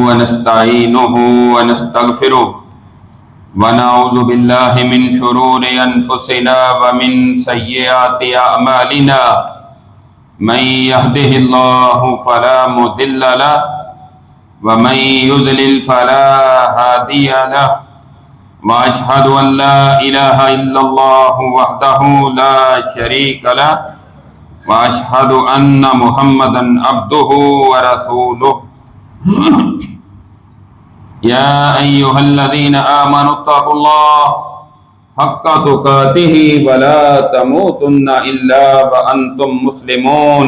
ونستعينه ونستغفره ونعوذ بالله من شرور أنفسنا ومن سيئات أعمالنا من يهده الله فلا مضل له ومن يضلل فلا هادي له وأشهد أن لا إله إلا الله وحده لا شريك له وأشهد أن محمدا عبده ورسوله يا أيها الذين آمنوا اتقوا الله حق تقاته ولا تموتن إلا وأنتم مسلمون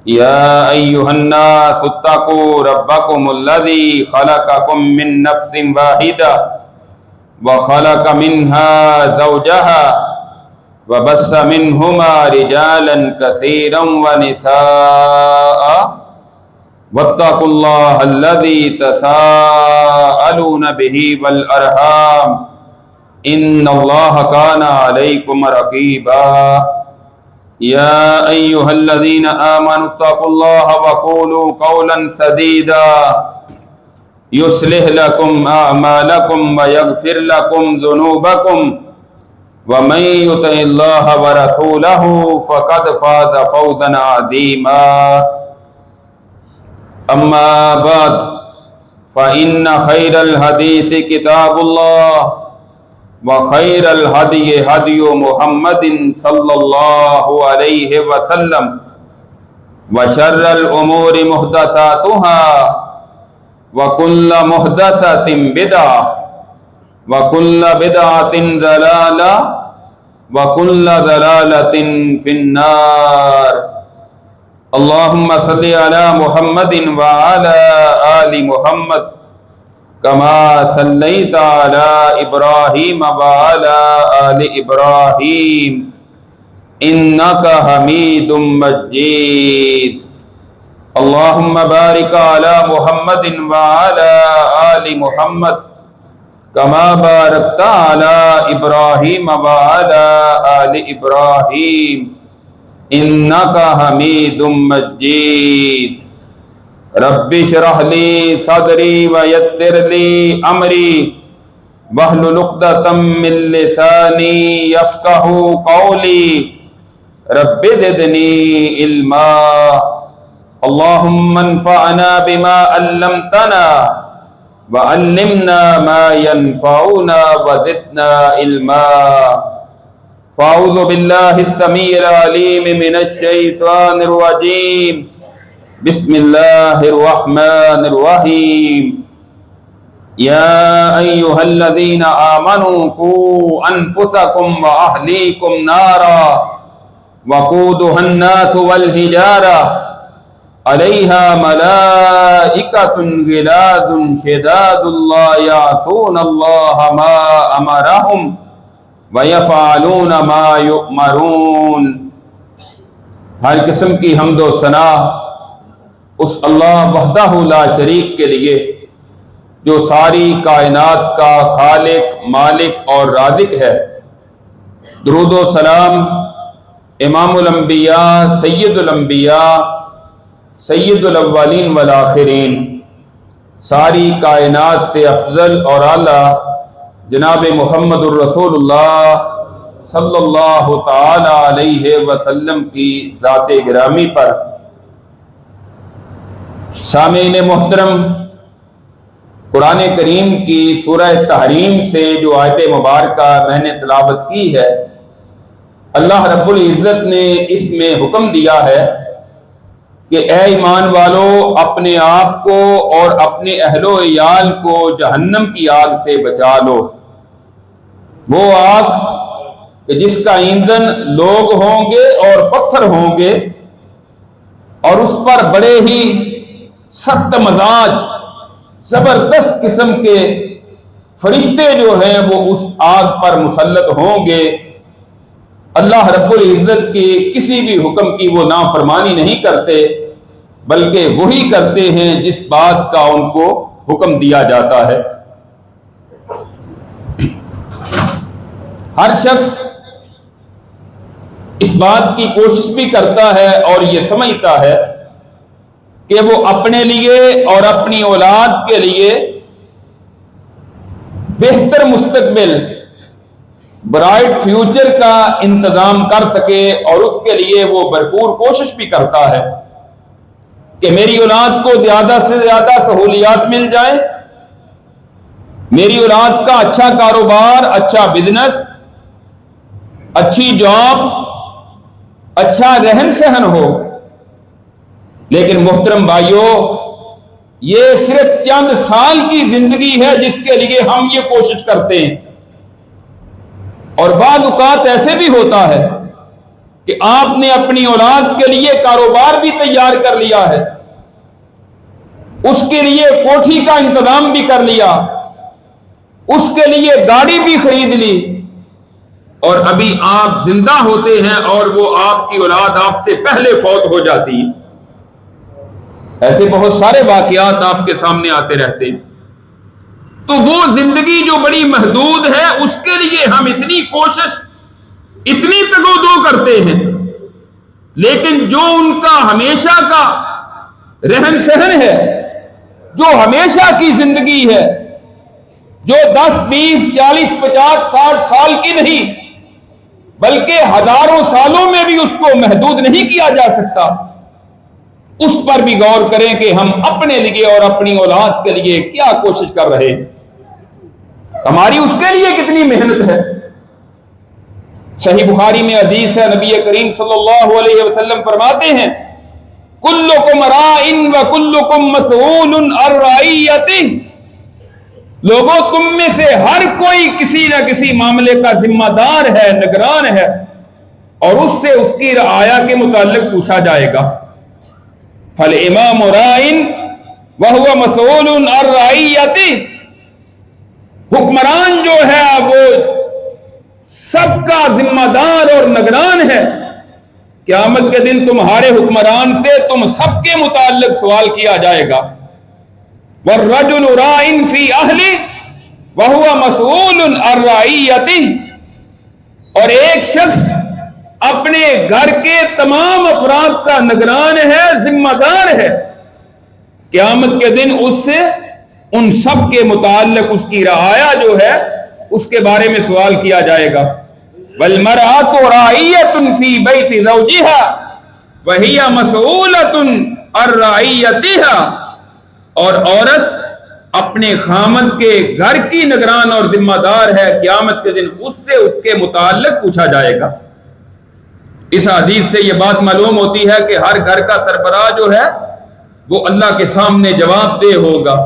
يا أيها الناس اتقوا ربكم الذي خلقكم من نفس واحدة وخلق منها زوجها وبث منهما رجالا كثيرا ونساء واتقوا الله الذي تساءلون به والأرحام إن الله كان عليكم رقيبا يا أيها الذين آمنوا اتقوا الله وقولوا قولا سديدا يصلح لكم أعمالكم ويغفر لكم ذنوبكم ومن يطع الله ورسوله فقد فاز فوزا عظيما أما بعد فإن خير الحديث كتاب الله وخير الهدي هدي محمد صلى الله عليه وسلم وشر الأمور محدثاتها وكل محدثة بدعة وكل بدعة ضلالة وكل ضلالة في النار اللهم صل على محمد وعلى آل محمد كما صليت على إبراهيم وعلى آل إبراهيم إنك حميد مجيد اللهم بارك على محمد وعلى آل محمد كما باركت على إبراهيم وعلى آل إبراهيم إنك حميد مجيد رب اشرح لي صدري ويسر لي أمري واحلل عقدة من لساني يفقهوا قولي رب زدني علما اللهم انفعنا بما علمتنا وعلمنا ما ينفعنا وزدنا علما فأعوذ بالله السميع العليم من الشيطان الرجيم بسم الله الرحمن الرحيم يا أيها الذين آمنوا قوا أنفسكم وأهليكم نارا وقودها الناس والحجارة عليها ملائكة غلاظ شداد لا يعصون الله ما أمرهم وَيَفْعَلُونَ مَا يُؤْمَرُونَ ہر قسم کی حمد و ثنا اس اللہ وحدہ لا شریک کے لیے جو ساری کائنات کا خالق مالک اور رازق ہے۔ درود و سلام امام الانبیاء سید الانبیاء سید الاولین والآخرین ساری کائنات سے افضل اور اعلیٰ جناب محمد الرسول اللہ صلی اللہ تعالی علیہ وسلم کی ذات گرامی پر۔ سامعین محترم، قرآن کریم کی سورہ تحریم سے جو آیت مبارکہ میں نے تلاوت کی ہے، اللہ رب العزت نے اس میں حکم دیا ہے کہ اے ایمان والو اپنے آپ کو اور اپنے اہل و عیال کو جہنم کی آگ سے بچا لو، وہ آگ کہ جس کا ایندھن لوگ ہوں گے اور پتھر ہوں گے، اور اس پر بڑے ہی سخت مزاج زبردست قسم کے فرشتے جو ہیں وہ اس آگ پر مسلط ہوں گے۔ اللہ رب العزت کے کسی بھی حکم کی وہ نافرمانی نہیں کرتے، بلکہ وہی کرتے ہیں جس بات کا ان کو حکم دیا جاتا ہے۔ ہر شخص اس بات کی کوشش بھی کرتا ہے اور یہ سمجھتا ہے کہ وہ اپنے لیے اور اپنی اولاد کے لیے بہتر مستقبل، برائٹ فیوچر کا انتظام کر سکے، اور اس کے لیے وہ بھرپور کوشش بھی کرتا ہے کہ میری اولاد کو زیادہ سے زیادہ سہولیات مل جائیں، میری اولاد کا اچھا کاروبار، اچھا بزنس، اچھی جاب، اچھا رہن سہن ہو۔ لیکن محترم بھائیوں، یہ صرف چند سال کی زندگی ہے جس کے لیے ہم یہ کوشش کرتے ہیں، اور بعض اوقات ایسے بھی ہوتا ہے کہ آپ نے اپنی اولاد کے لیے کاروبار بھی تیار کر لیا ہے، اس کے لیے کوٹھی کا انتظام بھی کر لیا، اس کے لیے گاڑی بھی خرید لی، اور ابھی آپ زندہ ہوتے ہیں اور وہ آپ کی اولاد آپ سے پہلے فوت ہو جاتی ہے۔ ایسے بہت سارے واقعات آپ کے سامنے آتے رہتے ہیں۔ تو وہ زندگی جو بڑی محدود ہے، اس کے لیے ہم اتنی کوشش، اتنی تگودو کرتے ہیں، لیکن جو ان کا ہمیشہ کا رہن سہن ہے، جو ہمیشہ کی زندگی ہے، جو 10 20 40 50 60 سال کی نہیں بلکہ ہزاروں سالوں میں بھی اس کو محدود نہیں کیا جا سکتا، اس پر بھی غور کریں کہ ہم اپنے لیے اور اپنی اولاد کے لیے کیا کوشش کر رہے ہیں، ہماری اس کے لیے کتنی محنت ہے۔ صحیح بخاری میں حدیث ہے، نبی کریم صلی اللہ علیہ وسلم فرماتے ہیں، کلکم راء وکلکم مسئول عن رعیتہ، لوگوں تم میں سے ہر کوئی کسی نہ کسی معاملے کا ذمہ دار ہے، نگران ہے، اور اس سے اس کی رعایا کے متعلق پوچھا جائے گا۔ فالامام راء وہو مسئول عن رعیتہ، حکمران جو ہے وہ سب کا ذمہ دار اور نگران ہے، قیامت کے دن تمہارے حکمران سے تم سب کے متعلق سوال کیا جائے گا۔ والرجل راع فی اہلہ وہو مسئول عن رعیتہ، اور ایک شخص اپنے گھر کے تمام افراد کا نگران ہے، ذمہ دار ہے، قیامت کے دن اس سے ان سب کے متعلق اس کی رعایا جو ہے اس کے بارے میں سوال کیا جائے گا۔ والمرأة راعیۃ فی بیت زوجہا وہی مسئولۃ عن رعیتہا، اور عورت اپنے خامند کے گھر کی نگران اور ذمہ دار ہے، قیامت کے دن اس سے اس کے متعلق پوچھا جائے گا۔ اس حدیث سے یہ بات معلوم ہوتی ہے کہ ہر گھر کا سربراہ جو ہے وہ اللہ کے سامنے جواب دہ ہوگا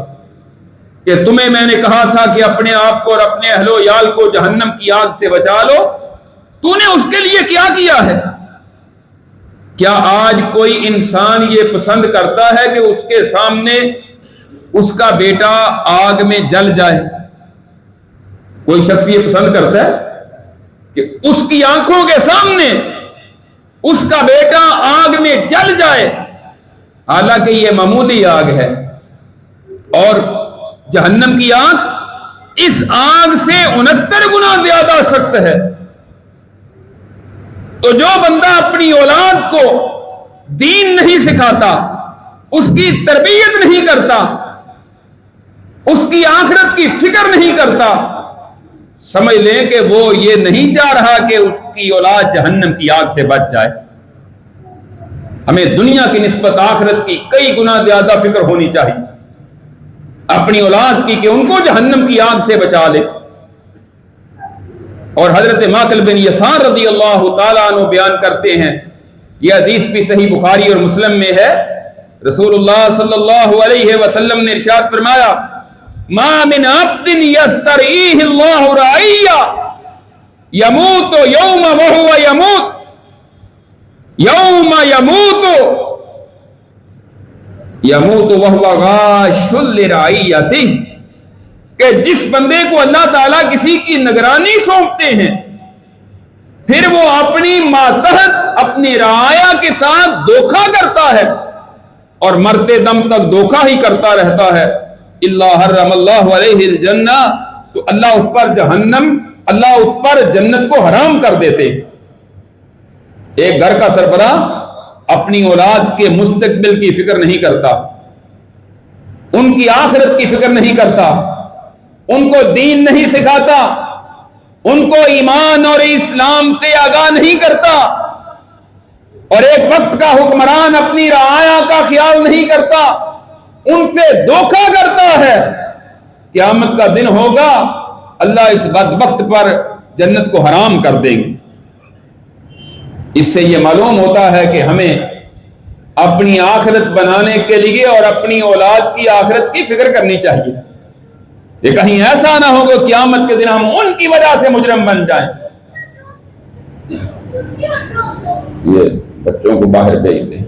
کہ تمہیں میں نے کہا تھا کہ اپنے آپ کو اور اپنے اہل و عیال کو جہنم کی آگ سے بچا لو، تو نے اس کے لیے کیا کیا ہے؟ کیا آج کوئی انسان یہ پسند کرتا ہے کہ اس کے سامنے اس کا بیٹا آگ میں جل جائے؟ کوئی شخص یہ پسند کرتا ہے کہ اس کی آنکھوں کے سامنے اس کا بیٹا آگ میں جل جائے؟ حالانکہ یہ معمولی آگ ہے، اور جہنم کی آگ اس آگ سے 69 گنا زیادہ سخت ہے۔ تو جو بندہ اپنی اولاد کو دین نہیں سکھاتا، اس کی تربیت نہیں کرتا، اس کی آخرت کی فکر نہیں کرتا، سمجھ لیں کہ وہ یہ نہیں چاہ رہا کہ اس کی اولاد جہنم کی آگ سے بچ جائے۔ ہمیں دنیا کی نسبت آخرت کی کئی گنا زیادہ فکر ہونی چاہیے اپنی اولاد کی، کہ ان کو جہنم کی آگ سے بچا لے۔ اور حضرت ماقل بن یسار رضی اللہ تعالیٰ عنہ بیان کرتے ہیں، یہ حدیث بھی صحیح بخاری اور مسلم میں ہے، رسول اللہ صلی اللہ علیہ وسلم نے ارشاد فرمایا، ما من عبد یسترعیہ اللہ رعیہ یموت یوم وہو یموت یوم یموت وہو غاش لرعیتہ، کہ جس بندے کو اللہ تعالیٰ کسی کی نگرانی سونپتے ہیں، پھر وہ اپنی ماتحت اپنی رعایا کے ساتھ دھوکہ کرتا ہے اور مرتے دم تک دھوکہ ہی کرتا رہتا ہے، اللہ حرم اللہ علیہ الجنہ، تو اللہ اس پر جہنم، اللہ اس پر جنت کو حرام کر دیتے۔ ایک گھر کا سربراہ اپنی اولاد کے مستقبل کی فکر نہیں کرتا، ان کی آخرت کی فکر نہیں کرتا، ان کو دین نہیں سکھاتا، ان کو ایمان اور اسلام سے آگاہ نہیں کرتا، اور ایک وقت کا حکمران اپنی رعایا کا خیال نہیں کرتا، ان سے دھوکہ کرتا ہے، قیامت کا دن ہوگا اللہ اس بدبخت پر جنت کو حرام کر دیں گے۔ اس سے یہ معلوم ہوتا ہے کہ ہمیں اپنی آخرت بنانے کے لیے اور اپنی اولاد کی آخرت کی فکر کرنی چاہیے۔ یہ کہیں ایسا نہ ہو کہ قیامت کے دن ہم ان کی وجہ سے مجرم بن جائیں۔ یہ بچوں کو باہر بھیج دیں۔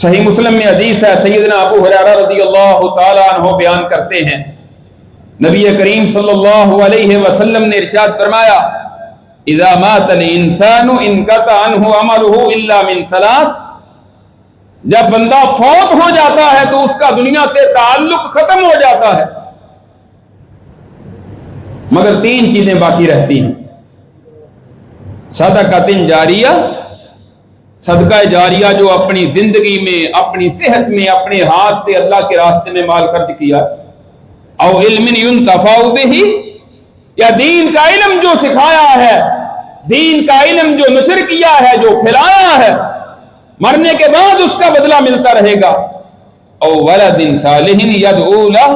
صحیح مسلم میں حدیث ہے، سیدنا ابو ہریرہ رضی اللہ تعالی عنہ بیان کرتے ہیں، نبی کریم صلی اللہ علیہ وسلم نے ارشاد فرمایا، اذا مات الانسان انقطع عنہ عمله الا من ثلاث، جب بندہ فوت ہو جاتا ہے تو اس کا دنیا سے تعلق ختم ہو جاتا ہے، مگر تین چیزیں باقی رہتی ہیں، صدقۃ جاریہ، صدقہ جاریہ جو اپنی زندگی میں، اپنی صحت میں، اپنے ہاتھ سے اللہ کے راستے میں مال خرچ کیا، او علم ينتفع بہ، یا دین کا علم جو سکھایا ہے، دین کا علم جو نشر کیا ہے، جو پھیلایا ہے، مرنے کے بعد اس کا بدلہ ملتا رہے گا، او ولد صالح يدعو لہ،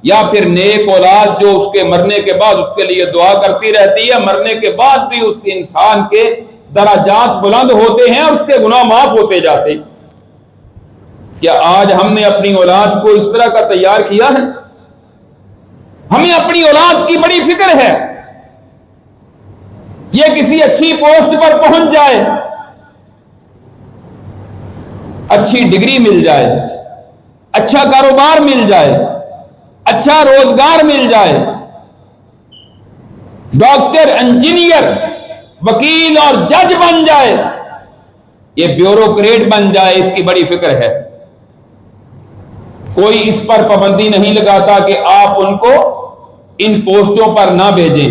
یا پھر نیک اولاد جو اس کے مرنے کے بعد اس کے لیے دعا کرتی رہتی ہے، مرنے کے بعد بھی اس کے انسان کے درجات بلند ہوتے ہیں اور اس کے گناہ معاف ہوتے جاتے ہیں۔ کیا آج ہم نے اپنی اولاد کو اس طرح کا تیار کیا ہے؟ ہمیں اپنی اولاد کی بڑی فکر ہے، یہ کسی اچھی پوسٹ پر پہنچ جائے، اچھی ڈگری مل جائے، اچھا کاروبار مل جائے، اچھا روزگار مل جائے، ڈاکٹر، انجینئر، وکیل اور جج بن جائے، یہ بیوروکریٹ بن جائے، اس کی بڑی فکر ہے۔ کوئی اس پر پابندی نہیں لگاتا کہ آپ ان کو ان پوسٹوں پر نہ بھیجیں،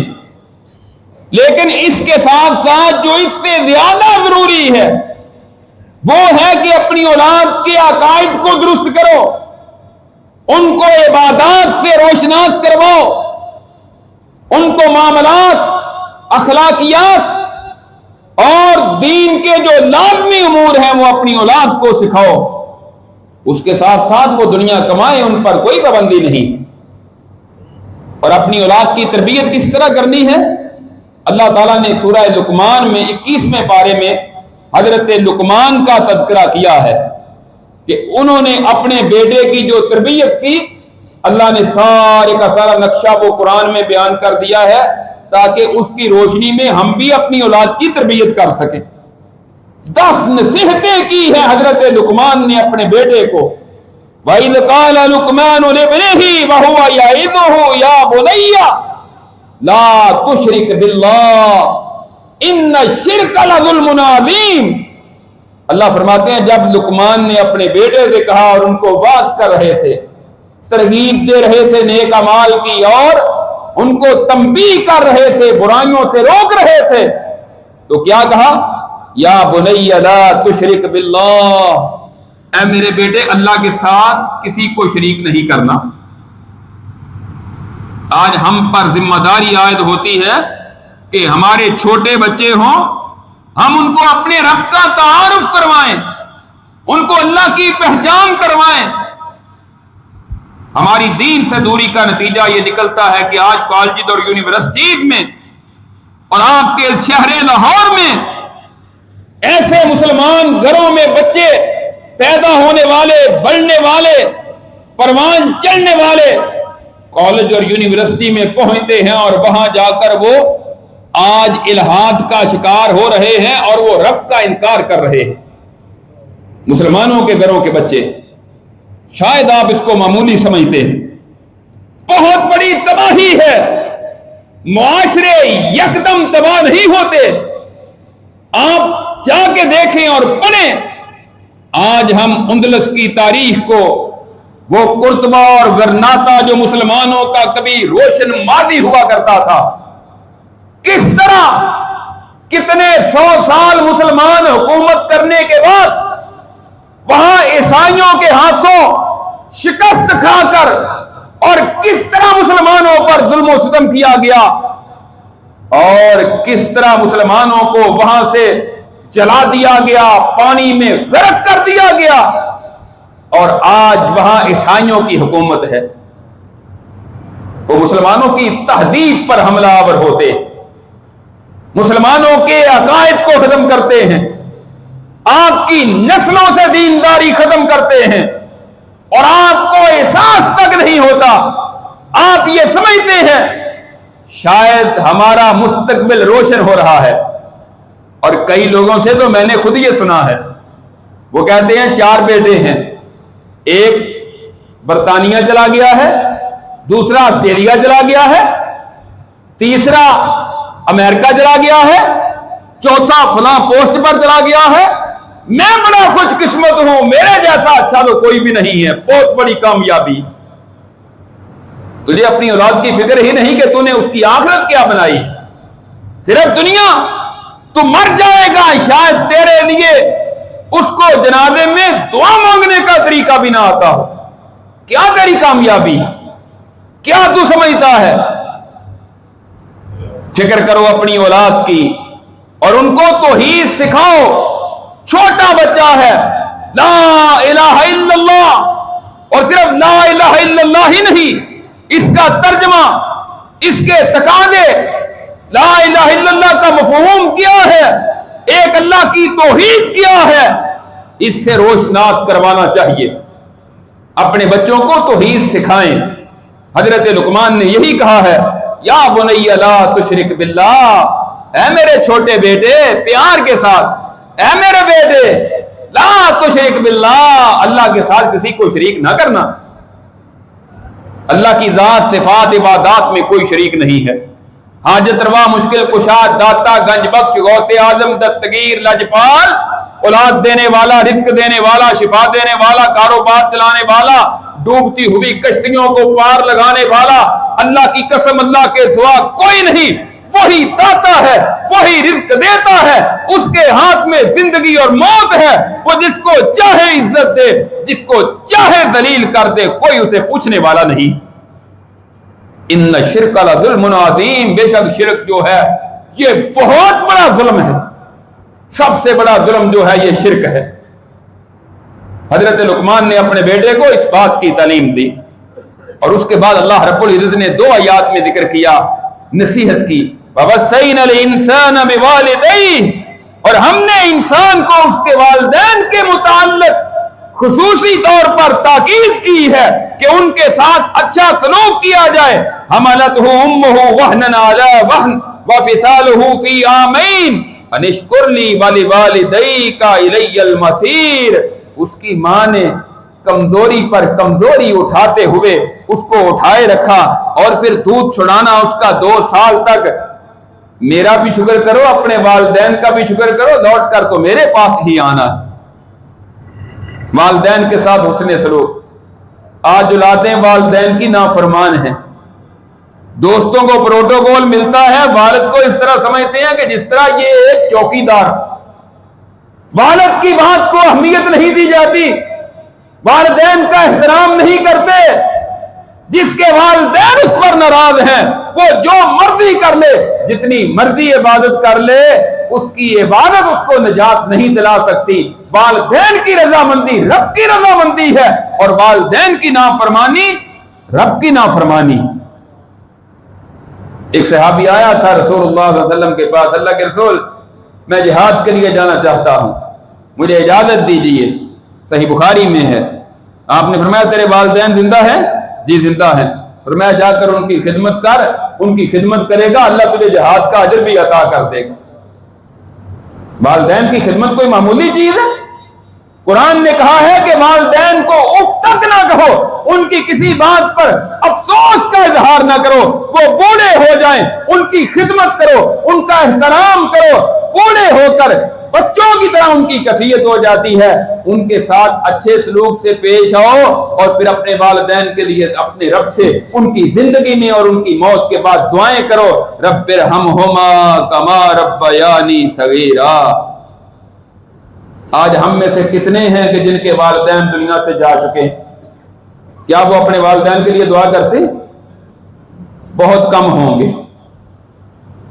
لیکن اس کے ساتھ ساتھ جو اس سے زیادہ ضروری ہے وہ ہے کہ اپنی اولاد کے عقائد کو درست کرو، ان کو عبادات سے روشناس کرواؤ، ان کو معاملات، اخلاقیات اور دین کے جو لازمی امور ہیں وہ اپنی اولاد کو سکھاؤ، اس کے ساتھ ساتھ وہ دنیا کمائیں، ان پر کوئی پابندی نہیں۔ اور اپنی اولاد کی تربیت کس طرح کرنی ہے؟ اللہ تعالیٰ نے سورہ لقمان میں 21ویں پارے میں حضرت لقمان کا تذکرہ کیا ہے کہ انہوں نے اپنے بیٹے کی جو تربیت کی، اللہ نے سارے کا سارا نقشہ وہ قرآن میں بیان کر دیا ہے تاکہ اس کی روشنی میں ہم بھی اپنی اولاد کی تربیت کر سکیں۔ 10 نصیحتیں کی ہیں حضرت لقمان نے اپنے بیٹے کو۔ وَإِذْ قَالَ لُقْمَانُ لِابْنِهِ وَهُوَ يَعِظُهُ يَا بُنَيَّ لَا تُشْرِكْ بِاللَّهِ إِنَّ الشِّرْكَ لَظُلْمٌ عَظِيمٌ۔ اللہ فرماتے ہیں جب لقمان نے اپنے بیٹے سے کہا اور ان کو واعظ کر رہے تھے، ترغیب دے رہے تھے نیک اعمال کی اور ان کو تنبیہ کر رہے تھے، برائیوں سے روک رہے تھے، تو کیا کہا؟ یا بنی لا تشرک باللہ، اے میرے بیٹے اللہ کے ساتھ کسی کو شریک نہیں کرنا۔ آج ہم پر ذمہ داری عائد ہوتی ہے کہ ہمارے چھوٹے بچے ہوں، ہم ان کو اپنے رب کا تعارف کروائیں، ان کو اللہ کی پہچان کروائیں۔ ہماری دین سے دوری کا نتیجہ یہ نکلتا ہے کہ آج کالجز اور یونیورسٹیز میں اور آپ کے شہر لاہور میں ایسے مسلمان گھروں میں بچے پیدا ہونے والے، بڑھنے والے، پروان چڑھنے والے کالج اور یونیورسٹی میں پہنچتے ہیں اور وہاں جا کر وہ آج الحاد کا شکار ہو رہے ہیں اور وہ رب کا انکار کر رہے ہیں۔ مسلمانوں کے گھروں کے بچے، شاید آپ اس کو معمولی سمجھتے ہیں، بہت بڑی تباہی ہے۔ معاشرے یکدم تباہ نہیں ہوتے، آپ جا کے دیکھیں اور پڑھیں۔ آج ہم اندلس کی تاریخ کو وہ قرطبہ اور غرناطہ جو مسلمانوں کا کبھی روشن ماضی ہوا کرتا تھا، کس طرح کتنے 100 سال مسلمان حکومت کرنے کے بعد وہاں عیسائیوں کے ہاتھوں شکست کھا کر اور کس طرح مسلمانوں پر ظلم و ستم کیا گیا اور کس طرح مسلمانوں کو وہاں سے جلا دیا گیا، پانی میں غرق کر دیا گیا، اور آج وہاں عیسائیوں کی حکومت ہے۔ وہ مسلمانوں کی تہذیب پر حملہ آور ہوتے ہیں، مسلمانوں کے عقائد کو ختم کرتے ہیں، آپ کی نسلوں سے دینداری ختم کرتے ہیں، اور آپ کو احساس تک نہیں ہوتا۔ آپ یہ سمجھتے ہیں شاید ہمارا مستقبل روشن ہو رہا ہے، اور کئی لوگوں سے تو میں نے خود یہ سنا ہے، وہ کہتے ہیں 4 بیٹے ہیں، ایک برطانیہ چلا گیا ہے، دوسرا آسٹریلیا چلا گیا ہے، تیسرا امریکہ چلا گیا ہے، چوتھا فلاں پوسٹ پر چلا گیا ہے، میں بڑا خوش قسمت ہوں، میرے جیسا اچھا تو کوئی بھی نہیں ہے، بہت بڑی کامیابی۔ تجھے اپنی اولاد کی فکر ہی نہیں کہ تو نے اس کی آخرت کیا بنائی، صرف دنیا۔ تو مر جائے گا، شاید تیرے لیے اس کو جنازے میں دعا مانگنے کا طریقہ بھی نہ آتا ہو۔ کیا تیری کامیابی، کیا تو سمجھتا ہے؟ فکر کرو اپنی اولاد کی اور ان کو توحید سکھاؤ۔ چھوٹا بچہ ہے، لا الہ الا اللہ، اور صرف لا الہ الا اللہ ہی نہیں، اس کا ترجمہ، اس کے تقاضے، لا الہ الا اللہ کا مفہوم کیا ہے، ایک اللہ کی توحید کیا ہے، اس سے روشناس کروانا چاہیے۔ اپنے بچوں کو توحید سکھائیں۔ حضرت لقمان نے یہی کہا ہے، یا بنی لا تشرک باللہ، اے میرے چھوٹے بیٹے، پیار کے ساتھ، اے میرے بیٹے لا تشرک باللہ، اللہ کے ساتھ کسی کو شریک نہ کرنا۔ اللہ کی ذات، صفات، عبادات میں کوئی شریک نہیں ہے۔ حاجت روا، مشکل کشا، داتا، گنج بخش، غوث اعظم، دستگیر، لجپال، اولاد دینے والا، رزق دینے والا، شفا دینے والا، کاروبار چلانے والا، ڈوبتی ہوئی کشتیوں کو پار لگانے والا، اللہ کی قسم اللہ کے سوا کوئی نہیں۔ وہی داتا ہے، وہی رزق دیتا ہے، اس کے ہاتھ میں زندگی اور موت ہے، وہ جس کو چاہے عزت دے، جس کو چاہے ذلیل کر دے، کوئی اسے پوچھنے والا نہیں۔ ان شرک لظلم عظیم، بے شک شرک جو ہے یہ بہت بڑا ظلم ہے، سب سے بڑا ظلم جو ہے یہ شرک ہے۔ حضرت لقمان نے اپنے بیٹے کو اس بات کی تعلیم دی، اور اس کے بعد اللہ رب العزت نے 2 آیات میں ذکر کیا، نصیحت کی، وَوَصَّيْنَا الْإِنسَانَ بِوَالِدَيْهِ، اور ہم نے انسان کو اس کے والدین کے متعلق خصوصی طور پر تاکید کی ہے کہ ان کے ساتھ اچھا سلوک کیا جائے۔ حملتہ امہ وہنا علی وہن وفصالہ فی عامین ان اشکر لی ولوالدیک الی المصیر، اس کی ماں نے کمزوری پر کمزوری اٹھاتے ہوئے اس کو اٹھائے رکھا، اور پھر دودھ چھڑانا اس کا 2 سال تک۔ میرا بھی شکر کرو، اپنے والدین کا بھی شکر کرو، لوٹ کر تو میرے پاس ہی آنا۔ والدین کے ساتھ حسن سلوک۔ آج اولادیں والدین کی نافرمان ہیں، دوستوں کو پروٹوکول ملتا ہے، والد کو اس طرح سمجھتے ہیں کہ جس طرح یہ ایک چوکیدار، والد کی بات کو اہمیت نہیں دی جاتی، والدین کا احترام نہیں کرتے۔ جس کے والدین اس پر ناراض ہیں وہ جو مرضی کر لے، جتنی مرضی عبادت کر لے، اس کی عبادت اس کو نجات نہیں دلا سکتی۔ والدین کی رضامندی رب کی رضامندی ہے، اور والدین کی نافرمانی رب کی نافرمانی۔ ایک صحابی آیا تھا رسول اللہ صلی اللہ علیہ وسلم کے پاس، اللہ کے رسول میں جہاد کے لیے جانا چاہتا ہوں، مجھے اجازت دیجیے۔ صحیح بخاری میں ہے، آپ نے فرمایا تیرے والدین زندہ ہیں؟ جی زندہ ہیں۔ فرمایا جا کر ان کی خدمت کر، ان کی خدمت کرے گا اللہ تجھے جہاد کا اجر بھی عطا کر دے گا۔ والدین کی خدمت کوئی معمولی چیز ہے؟ قرآن نے کہا ہے کہ والدین کو اف تک نہ کہو، ان کی کسی بات پر افسوس کا اظہار نہ کرو، وہ بوڑھے ہو جائیں ان کی خدمت کرو، ان کا احترام کرو، بوڑھے ہو کر بچوں کی طرح ان کی کیفیت ہو جاتی ہے. ان کے ساتھ اچھے سلوک سے پیش آؤ اور پھر اپنے والدین کے لیے اپنے رب سے ان کی زندگی میں اور ان کی موت کے بعد دعائیں کرو. رب ارحمہما کما ربیانی صغیرا. آج ہم میں سے کتنے ہیں کہ جن کے والدین دنیا سے جا چکے؟ کیا وہ اپنے والدین کے لیے دعا کرتے؟ بہت کم ہوں گے.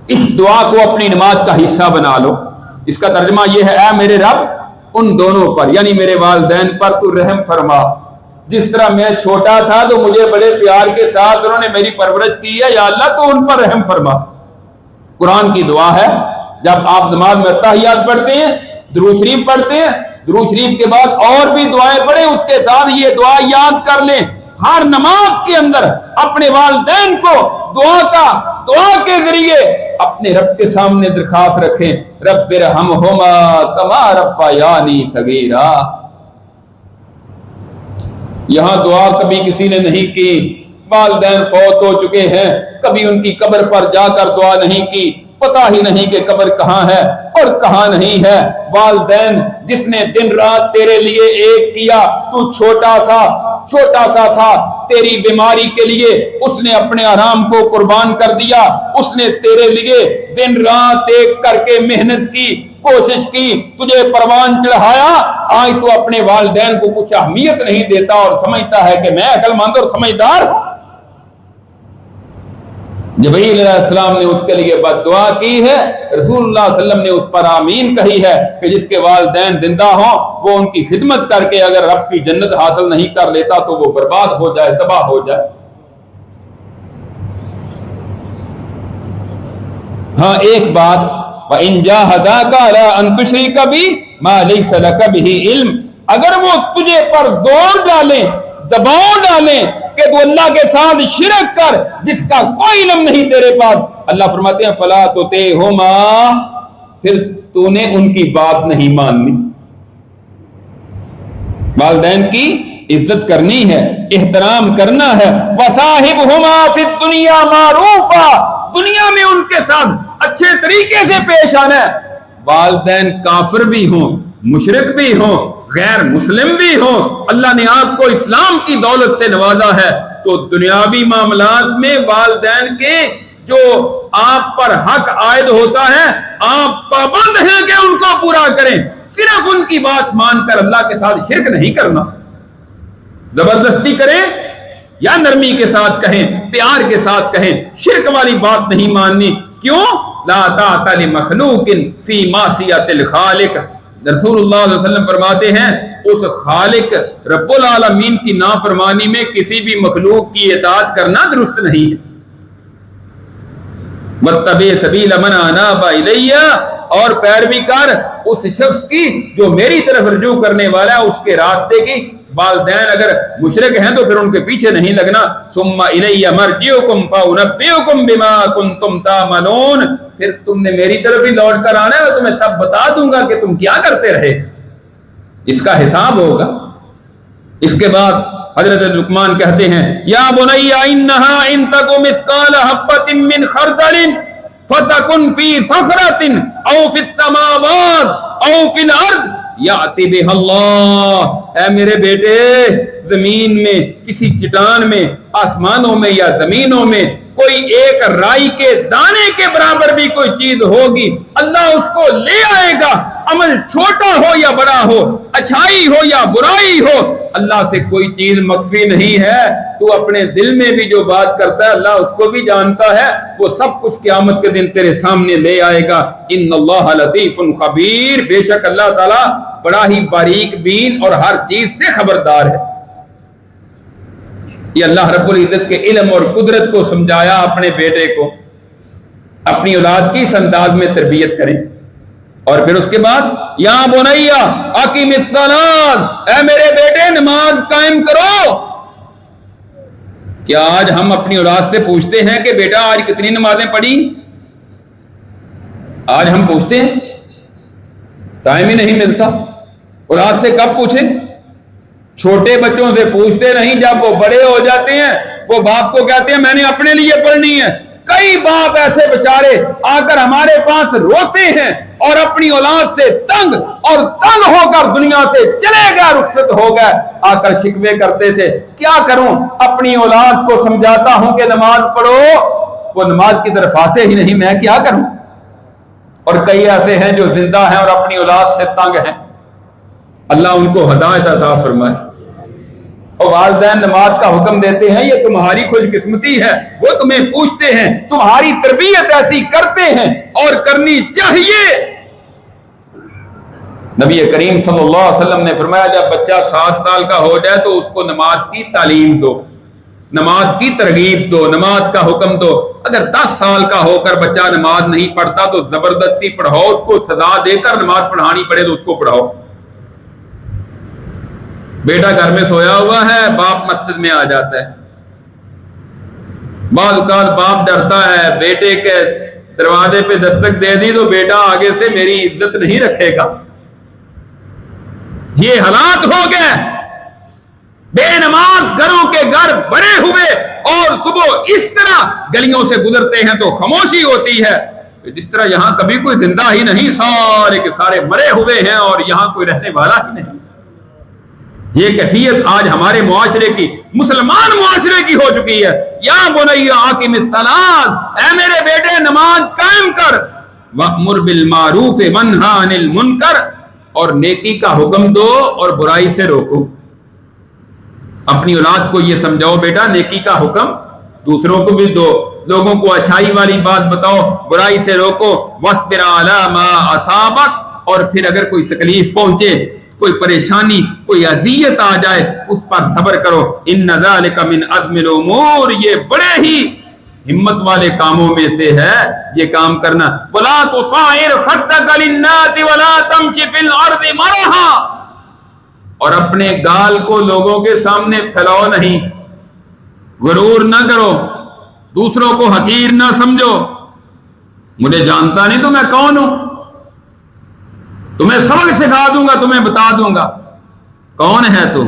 اس دعا کو اپنی نماز کا حصہ بنا لو. اس کا ترجمہ یہ ہے، اے میرے رب ان دونوں پر یعنی میرے والدین پر تو رحم فرما. جس طرح میں چھوٹا تھا تو مجھے بڑے پیار کے ساتھ انہوں نے میری پرورش کی ہے، یا اللہ تو ان پر رحم فرما. قرآن کی دعا ہے. جب آپ نماز میں تحیات پڑھتے ہیں، درود شریف پڑھتے ہیں، درود شریف کے بعد اور بھی دعائیں پڑھیں، اس کے ساتھ یہ دعا یاد کر لیں. ہر نماز کے اندر اپنے والدین کو دعا کے ذریعے اپنے رب کے سامنے درخواست رکھیں. رب ارحمہما کما ربیانی صغیرا. یہاں دعا کبھی کسی نے نہیں کی. والدین فوت ہو چکے ہیں، کبھی ان کی قبر پر جا کر دعا نہیں کی. پتہ ہی نہیں کہ قبر کہاں ہے اور کہاں نہیں ہے. والدین جس نے دن رات تیرے لیے ایک کیا، تو چھوٹا سا تھا، تیری بیماری کے لیے اس نے اپنے آرام کو قربان کر دیا. اس نے تیرے لیے دن رات ایک کر کے محنت کی، کوشش کی، تجھے پروان چڑھایا. آج تو اپنے والدین کو کچھ اہمیت نہیں دیتا اور سمجھتا ہے کہ میں عقل مند اور سمجھدار ہوں. جبرائیل علیہ السلام نے اس کے لیے بد دعا کی ہے. رسول اللہ صلی اللہ علیہ وسلم نے اس پر آمین کہی ہے کہ جس کے والدین زندہ ہوں وہ ان کی خدمت کر کے اگر رب کی جنت حاصل نہیں کر لیتا تو وہ برباد ہو جائے، تباہ ہو جائے. ہاں ایک بات، وَإِن جَاهَدَاكَ عَلَىٰ أَن تُشْرِكَ بِي مَا لَيْسَ لَكَ بِهِ عِلْمٌ. اگر وہ تجھے پر زور ڈالیں، دباؤ ڈالیں کہ تو اللہ کے ساتھ شرک کر جس کا کوئی علم نہیں تیرے پاس، اللہ فرماتے ہیں فلا تطیعہما، پھر تو نے ان کی بات نہیں ماننی. والدین کی عزت کرنی ہے، احترام کرنا ہے. وصاحبہما فی الدنیا معروفا، دنیا میں ان کے ساتھ اچھے طریقے سے پیش آنا ہے. والدین کافر بھی ہوں، مشرک بھی ہوں، غیر مسلم بھی ہوں، اللہ نے آپ کو اسلام کی دولت سے نوازا ہے، تو دنیاوی معاملات میں والدین کے جو آپ پر حق عائد ہوتا ہے آپ پابند ہیں کہ ان کو پورا کریں. صرف ان کی بات مان کر اللہ کے ساتھ شرک نہیں کرنا. زبردستی کریں یا نرمی کے ساتھ کہیں، پیار کے ساتھ کہیں، شرک والی بات نہیں ماننی. کیوں؟ لا طاعۃ لمخلوق فی معصیۃ الخالق. رسول اللہ صلی اللہ علیہ وسلم فرماتے ہیں اس خالق رب العالمین کی نافرمانی میں کسی بھی مخلوق کی اطاعت کرنا درست نہیں ہے. وَاتَّبِعْ سَبِيلَ مَنْ أَنَابَ إِلَيَّ، اور پیروی کر اس شخص کی جو میری طرف رجوع کرنے والا ہے، اس کے راستے کی. والدین اگر مشرک ہیں تو پھر ان کے پیچھے نہیں لگنا. ثُمَّ إِلَيَّ مَرْجِعُكُمْ فَأُنَبِّئُكُمْ بِمَا كُنتُمْ تَعْمَلُونَ، پھر تم نے میری طرف ہی لوٹ کر آنا ہے، تمہیں سب بتا دوں گا کہ تم کیا کرتے رہے. اس کا حساب ہوگا. اس کے بعد حضرت لقمان کہتے ہیں یا بنی انہا ان تک مثقال حبۃ من خردل فتکن فی صخرۃ او فی السماوات او فی الارض یأتی بها اللہ. اے میرے بیٹے، زمین میں، کسی چٹان میں، آسمانوں میں یا زمینوں میں کوئی ایک رائی کے دانے کے برابر بھی کوئی چیز ہوگی، اللہ اس کو لے آئے گا. عمل چھوٹا ہو یا بڑا ہو، اچھائی ہو یا برائی ہو، اللہ سے کوئی چیز مخفی نہیں ہے. تو اپنے دل میں بھی جو بات کرتا ہے اللہ اس کو بھی جانتا ہے. وہ سب کچھ قیامت کے دن تیرے سامنے لے آئے گا. ان اللہ لطیف خبیر، بے شک اللہ تعالیٰ بڑا ہی باریک بین اور ہر چیز سے خبردار ہے. یہ اللہ رب العزت کے علم اور قدرت کو سمجھایا اپنے بیٹے کو. اپنی اولاد کی اس انداز میں تربیت کریں. اور پھر اس کے بعد یا بنیا اقیم الصلاۃ، اے میرے بیٹے نماز قائم کرو. کیا آج ہم اپنی اولاد سے پوچھتے ہیں کہ بیٹا آج کتنی نمازیں پڑھی؟ آج ہم پوچھتے ہیں؟ ٹائم ہی نہیں ملتا. اولاد سے کب پوچھیں؟ چھوٹے بچوں سے پوچھتے نہیں، جب وہ بڑے ہو جاتے ہیں وہ باپ کو کہتے ہیں میں نے اپنے لیے پڑھنی ہے. کئی باپ ایسے بیچارے آ کر ہمارے پاس روتے ہیں اور اپنی اولاد سے تنگ ہو کر دنیا سے چلے گیا، رخصت ہو گئے، آ کر شکوے کرتے تھے کیا کروں، اپنی اولاد کو سمجھاتا ہوں کہ نماز پڑھو، وہ نماز کی طرف آتے ہی نہیں، میں کیا کروں۔ اور کئی ایسے ہیں جو زندہ ہیں اور اپنی اولاد سے تنگ ہیں، اللہ ان کو ہدایت عطا فرمائے۔ اور والدین نماز کا حکم دیتے ہیں، یہ تمہاری خوش قسمتی ہے، وہ تمہیں پوچھتے ہیں، تمہاری تربیت ایسی کرتے ہیں اور کرنی چاہیے۔ نبی کریم صلی اللہ علیہ وسلم نے فرمایا جب بچہ 7 سال کا ہو جائے تو اس کو نماز کی تعلیم دو، نماز کی ترغیب دو، نماز کا حکم دو۔ اگر 10 سال کا ہو کر بچہ نماز نہیں پڑھتا تو زبردستی پڑھاؤ، اس کو سزا دے کر نماز پڑھانی پڑے تو اس کو پڑھاؤ۔ بیٹا گھر میں سویا ہوا ہے، باپ مسجد میں آ جاتا ہے، بعض اوقات باپ ڈرتا ہے بیٹے کے دروازے پہ دستک دے دی تو بیٹا آگے سے میری عزت نہیں رکھے گا۔ یہ حالات ہو گئے، بے نماز گھروں کے گھر بھرے ہوئے، اور صبح اس طرح گلیوں سے گزرتے ہیں تو خاموشی ہوتی ہے جس طرح یہاں کبھی کوئی زندہ ہی نہیں، سارے کے سارے مرے ہوئے ہیں اور یہاں کوئی رہنے والا ہی نہیں۔ یہ کیفیت آج ہمارے معاشرے کی، مسلمان معاشرے کی ہو چکی ہے۔ یا بنی اقم الصلاۃ، اے میرے بیٹے نماز قائم کر، وامر بالمعروف وانہا عن المنکر، اور نیکی کا حکم دو اور برائی سے روکو۔ اپنی اولاد کو یہ سمجھاؤ بیٹا نیکی کا حکم دوسروں کو بھی دو، لوگوں کو اچھائی والی بات بتاؤ، برائی سے روکو۔ واصبر علی ما اصابک، اور پھر اگر کوئی تکلیف پہنچے، کوئی پریشانی، کوئی اذیت آ جائے اس پر صبر کرو۔ ان ذالک من عزم الامور، یہ بڑے ہی ہمت والے کاموں میں سے ہے یہ کام کرنا۔ ولا تصعر خدک للناس ولا تمشي في الارض مرحا، اور اپنے گال کو لوگوں کے سامنے پھیلاؤ نہیں، غرور نہ کرو، دوسروں کو حقیر نہ سمجھو۔ مجھے جانتا نہیں تو میں کون ہوں، تمہیں سبق سکھا دوں گا، تمہیں بتا دوں گا کون ہے تو۔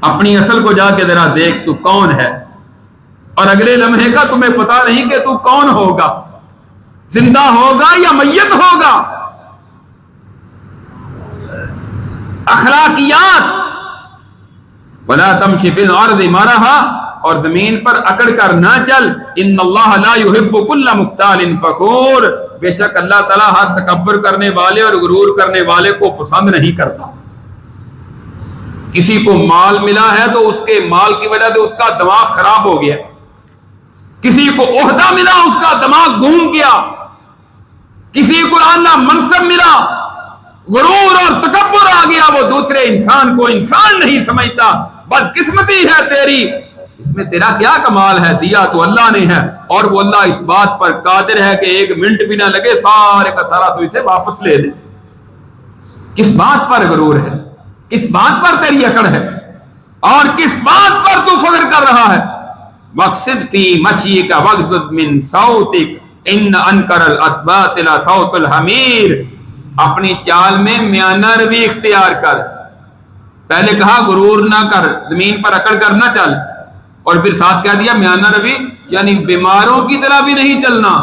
اپنی اصل کو جا کے ذرا دیکھ تو کون ہے، اور اگلے لمحے کا تمہیں پتا نہیں کہ تو کون ہوگا، زندہ ہوگا یا میت ہوگا۔ اخلاقیات، ولا تمشی فی الارض مرحا، اور زمین پر اکڑ کر نہ چل۔ ان اللہ لا يحب كل مختال فخور، بے شک اللہ تعالیٰ ہر تکبر کرنے والے اور غرور کرنے والے کو پسند نہیں کرتا۔ کسی کو مال ملا ہے تو اس کے مال کی وجہ سے اس کا دماغ خراب ہو گیا، کسی کو عہدہ ملا اس کا دماغ گھوم گیا، کسی کو اعلیٰ منصب ملا، غرور اور تکبر آ گیا، وہ دوسرے انسان کو انسان نہیں سمجھتا۔ بدقسمتی ہے تیری، اس میں تیرا کیا کمال ہے، دیا تو اللہ نے ہے، اور وہ اللہ اس بات پر قادر ہے کہ 1 منٹ بھی نہ لگے سارے کا سارا تو اسے واپس لے دے۔ کس بات پر غرور ہے، کس بات پر تیری اکڑ ہے، اور کس بات پر تو فخر کر رہا ہے۔ مقصد فی مشیک واغضض من صوتک ان انکر الاصوات لصوت الحمیر، اپنی چال میں میانہ روی اختیار کر۔ پہلے کہا غرور نہ کر، زمین پر اکڑ کر نہ چل، اور پھر ساتھ کہہ دیا میانہ روی، یعنی بیماروں کی طرح بھی نہیں چلنا،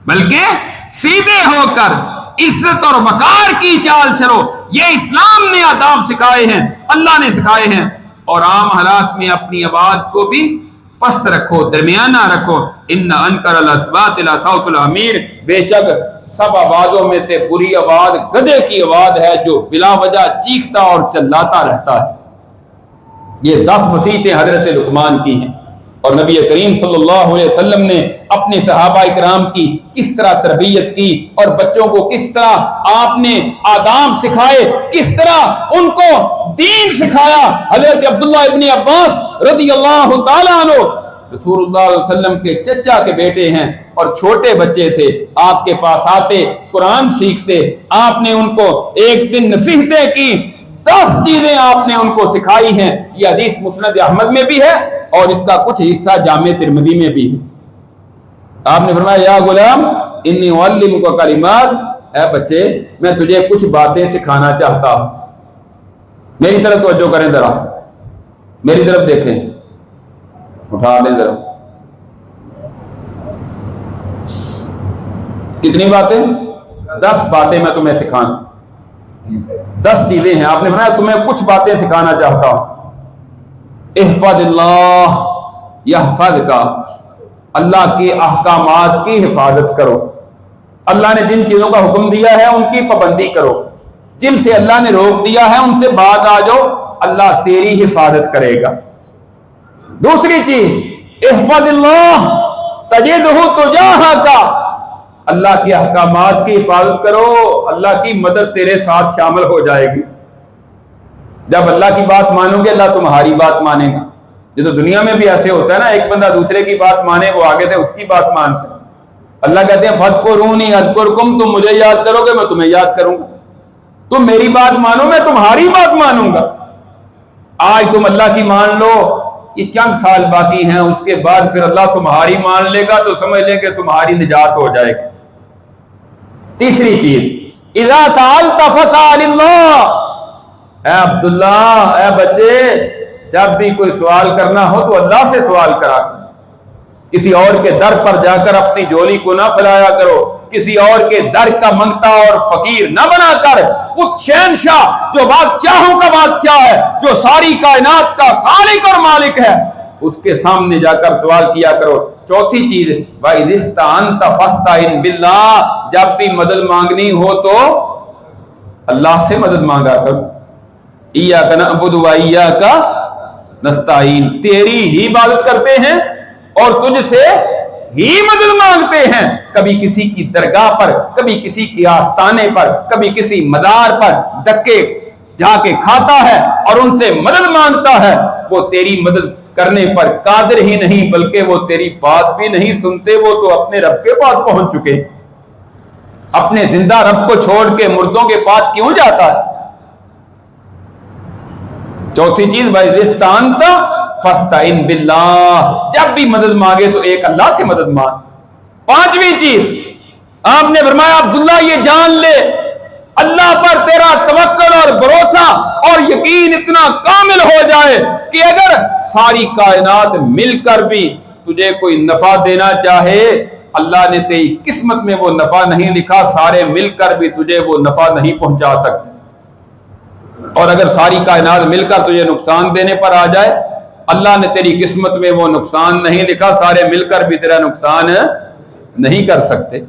بلکہ سیدھے ہو کر عزت اور وقار کی چال چلو۔ یہ اسلام نے آداب سکھائے ہیں، اللہ نے سکھائے ہیں، اور عام حالات میں اپنی آواز کو بھی پست رکھو، درمیانہ رکھو۔ ان انکر الاصوات لصوت الحمیر، بے شک سب آوازوں میں سے بری آواز گدھے کی آواز ہے جو بلا وجہ چیختا اور چلاتا رہتا ہے۔ یہ 10 وصیتیں حضرت لقمان کی ہیں، اور نبی کریم صلی اللہ علیہ وسلم نے اپنے صحابہ اکرام کی کس طرح تربیت کی، اور بچوں کو کس طرح آپ نے آداب سکھائے، کس طرح ان کو دین سکھایا۔ حضرت عبداللہ ابن عباس رضی اللہ تعالیٰ عنہ رسول اللہ علیہ وسلم کے چچا کے بیٹے ہیں اور چھوٹے بچے تھے، آپ کے پاس آتے قرآن سیکھتے، آپ نے ان کو ایک دن نصیحتیں کی، 10 چیزیں آپ نے ان کو سکھائی ہیں۔ یہ حدیث مسند احمد میں بھی ہے اور اس کا کچھ حصہ جامع ترمذی میں بھی ہے۔ آپ نے فرمایا یا غلام انی اعلمک کلمات، اے بچے میں تجھے کچھ باتیں سکھانا چاہتا ہوں۔ میری طرف توجہ کریں ذرا، میری طرف دیکھیں، اٹھا دیں ذرا۔ کتنی باتیں؟ 10 باتیں میں تمہیں سکھانا، 10 چیزیں ہیں. آپ نے فرمایا تمہیں کچھ باتیں سکھانا چاہتا ہوں. احفظ اللہ یحفظک، اللہ کے احکامات کی حفاظت کرو. اللہ نے جن چیزوں کا حکم دیا ہے ان کی پابندی کرو، جن سے اللہ نے روک دیا ہے ان سے باز آ جاؤ، اللہ تیری حفاظت کرے گا. دوسری چیز احفظ اللہ تجدہ تجاہک، اللہ کے احکامات کی حفاظت کرو، اللہ کی مدد تیرے ساتھ شامل ہو جائے گی. جب اللہ کی بات مانو گے اللہ تمہاری بات مانے گا. یہ تو دنیا میں بھی ایسے ہوتا ہے نا، ایک بندہ دوسرے کی بات مانے، وہ آگے سے اس کی بات مانتے. اللہ کہتے ہیں فاذکرونی اذکرکم، تم مجھے یاد کرو گے میں تمہیں یاد کروں گا. تم میری بات مانو میں تمہاری بات مانوں گا. آج تم اللہ کی مان لو، یہ چند سال باقی ہیں، اس کے بعد پھر اللہ تمہاری مان لے گا تو سمجھ لیں کہ تمہاری نجات ہو جائے گی. تیسری چیز اذا سألت فاسأل اللہ، اے عبداللہ، اے بچے، جب بھی کوئی سوال کرنا ہو تو اللہ سے سوال کرا کرو. کسی اور کے در پر جا کر اپنی جولی کو نہ پھیلایا کرو، کسی اور کے در کا منگتا اور فقیر نہ بنا کر اس شہنشاہ جو بادشاہوں کا بادشاہ ہے، جو ساری کائنات کا خالق اور مالک ہے، اس کے سامنے جا کر سوال کیا کرو. چوتھی چیز وَإِذِ اسْتَعَنْتَ فَاسْتَعِنْ بِاللَّهِ، جب بھی مدد مانگنی ہو تو اللہ سے مدد مانگا کرو. إِيَّاكَ نَعْبُدُ وَإِيَّاكَ نَسْتَعِينُ، تیری ہی عبادت کرتے ہیں اور تجھ سے ہی مدد مانگتے ہیں. کبھی کسی کی درگاہ پر، کبھی کسی کے آستانے پر، کبھی کسی مزار پر دکے جا کے کھاتا ہے اور ان سے مدد مانگتا ہے. وہ تیری مدد کرنے پر قادر ہی نہیں بلکہ وہ تیری بات بھی نہیں سنتے. وہ تو اپنے رب کے پاس پہنچ چکے، اپنے زندہ رب کو چھوڑ کے مردوں کے پاس کیوں جاتا ہے؟ چوتھی چیز وَإِذِ اسْتَعَنْتَ فَاسْتَعِنْ بِاللَّهِ، جب بھی مدد مانگے تو ایک اللہ سے مدد مانگ. پانچویں چیز آپ نے فرمایا عبداللہ یہ جان لے، اللہ پر تیرا توکل اور بھروسہ اور یقین اتنا کامل ہو جائے کہ اگر ساری کائنات مل کر بھی تجھے کوئی نفع دینا چاہے، اللہ نے تیری قسمت میں وہ نفع نہیں لکھا، سارے مل کر بھی تجھے وہ نفع نہیں پہنچا سکتے. اور اگر ساری کائنات مل کر تجھے نقصان دینے پر آ جائے، اللہ نے تیری قسمت میں وہ نقصان نہیں لکھا، سارے مل کر بھی تیرا نقصان نہیں کر سکتے.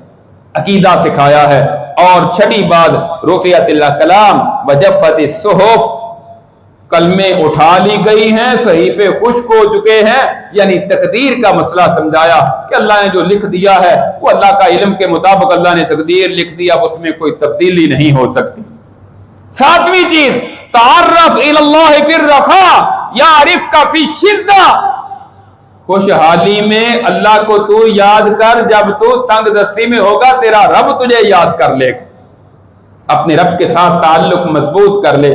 عقیدہ سکھایا ہے. اور چھٹی بات رفعت الاقلام وجفت الصحف، کلمے اٹھا لی گئی ہیں، صحیفے خشک ہو چکے ہیں، یعنی تقدیر کا مسئلہ سمجھایا کہ اللہ نے جو لکھ دیا ہے وہ اللہ کا علم کے مطابق اللہ نے تقدیر لکھ دیا، اس میں کوئی تبدیلی نہیں ہو سکتی. ساتویں چیز تعرف الی اللہ فی الرخاء یعرفک فی الشدہ، خوشحالی میں اللہ کو تو یاد کر، جب تو تنگ دستی میں ہوگا تیرا رب تجھے یاد کر لے گا. اپنے رب کے ساتھ تعلق مضبوط کر لے.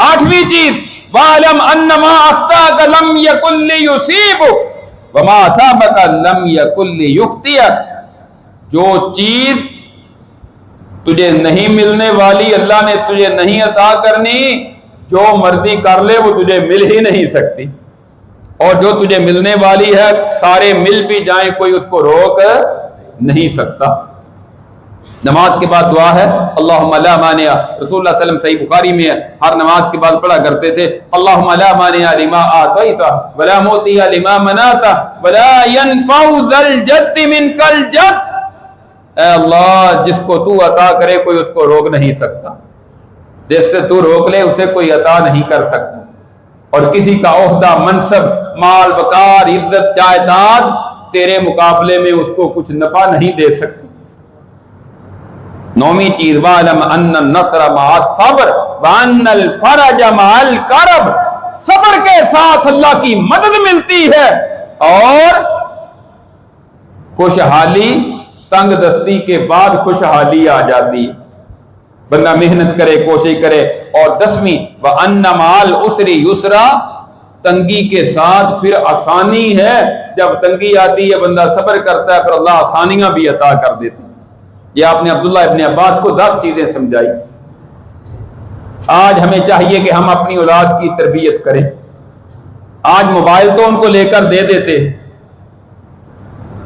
آٹھویں چیز وَاعْلَمْ أَنَّ مَا أَخْطَأَكَ لَمْ يَكُنْ لِيُصِيبَكَ وَمَا أَصَابَكَ لَمْ يَكُنْ لِيُخْطِئَكَ، جو چیز تجھے نہیں ملنے والی اللہ نے تجھے نہیں عطا کرنی، جو مرضی کر لے وہ تجھے مل ہی نہیں سکتی. اور جو تجھے ملنے والی ہے سارے مل بھی جائیں کوئی اس کو روک نہیں سکتا. نماز کے بعد دعا ہے اللہم لا مانع، رسول اللہ صلی اللہ علیہ وسلم صحیح بخاری میں ہر نماز کے بعد پڑھا کرتے تھے اللہم لا مانع لما آتیت ولا معطی لما منعت ولا ينفع ذا الجد منک الجد، اے اللہ جس کو تو عطا کرے کوئی اس کو روک نہیں سکتا، جس سے تو روک لے اسے کوئی عطا نہیں کر سکتا. اور کسی کا عہدہ، منصب، مال، وقار، عزت، جائیداد تیرے مقابلے میں اس کو کچھ نفع نہیں دے سکتی. نویں چیز وَاعْلَمْ أَنَّ النَّصْرَ مَعَ الصَّبْرِ وَأَنَّ الْفَرَجَ مَعَ الْكَرْبِ، صبر کے ساتھ اللہ کی مدد ملتی ہے اور خوشحالی، تنگ دستی کے بعد خوشحالی آ جاتی ہے. بندہ محنت کرے، کوشش کرے. اور 10ویں وَأَنَّ مَعَ الْعُسْرِ يُسْرًا، تنگی کے ساتھ پھر آسانی ہے. جب تنگی آتی ہے بندہ صبر کرتا ہے پھر اللہ آسانیاں بھی عطا کر دیتے ہیں. یہ آپ نے عبداللہ ابن عباس کو 10 چیزیں سمجھائی. آج ہمیں چاہیے کہ ہم اپنی اولاد کی تربیت کریں. آج موبائل تو ان کو لے کر دے دیتے،